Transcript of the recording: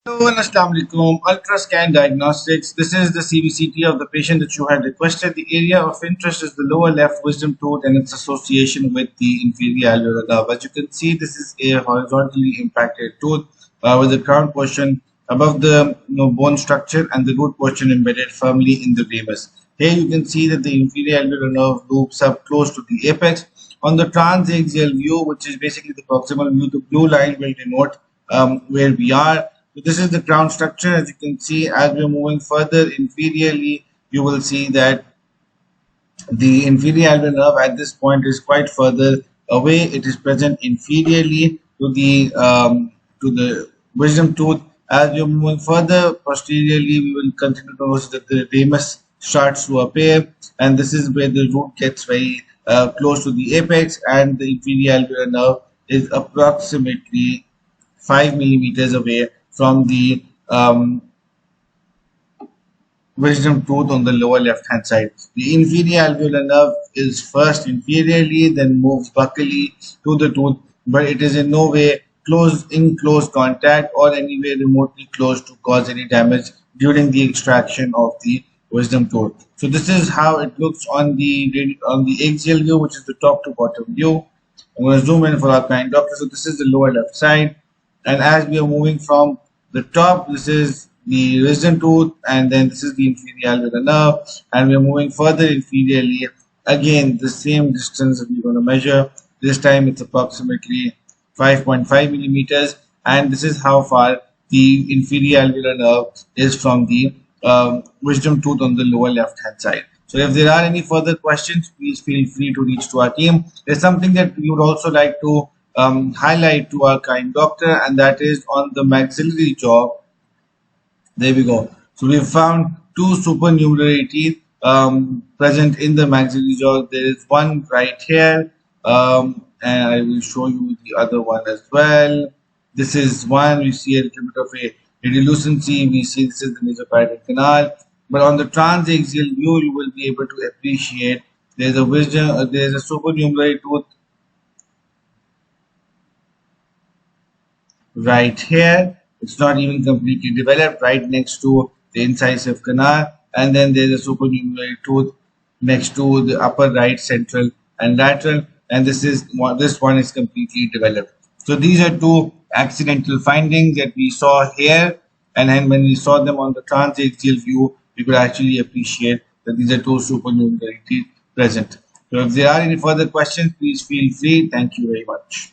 Hello and Assalamu alaikum. Ultrascan Diagnostics. This is the CBCT of the patient that you had requested. The area of interest is the lower left wisdom tooth and its association with the inferior alveolar nerve. As you can see, this is a horizontally impacted tooth with the crown portion above the bone structure and the root portion embedded firmly in the ramus. Here you can see that the inferior alveolar nerve loops up close to the apex. On the transaxial view, which is basically the proximal view, the blue line will denote where we are. So this is the crown structure. As you can see, as we're moving further inferiorly, you will see that the inferior alveolar nerve at this point is quite further away. It is present inferiorly to the wisdom tooth. As we're moving further posteriorly, we will continue to notice that the ramus starts to appear, and this is where the root gets very close to the apex, and the inferior alveolar nerve is approximately 5 millimeters away from the wisdom tooth on the lower left hand side. The inferior alveolar nerve is first inferiorly, then moves buccally to the tooth, but it is in no way in close contact or anywhere remotely close to cause any damage during the extraction of the wisdom tooth. So this is how it looks on the axial view, which is the top to bottom view. I'm going to zoom in for our kind doctor. So this is the lower left side, and as we are moving from the top, this is the wisdom tooth, and then this is the inferior alveolar nerve, and we are moving further inferiorly. Again, the same distance that we're going to measure. This time it's approximately 5.5 millimeters, and this is how far the inferior alveolar nerve is from the wisdom tooth on the lower left hand side. So if there are any further questions, please feel free to reach to our team. There's something that we would also like to highlight to our kind doctor, and that is on the maxillary jaw. There we go. So we found two supernumerary teeth present in the maxillary jaw. There is one right here, and I will show you the other one as well. This is one. We see a little bit of a radiolucency. We see this is the nasopharyngeal canal. But on the transaxial view, you will be able to appreciate there's a supernumerary tooth right here. It's not even completely developed, right next to the incisive canal, and then there's a supernumerary tooth next to the upper right central and lateral, and this one is completely developed. So these are two accidental findings that we saw here, and then when we saw them on the transaxial view, we could actually appreciate that these are two supernumerary teeth present. So if there are any further questions, please feel free. Thank you very much.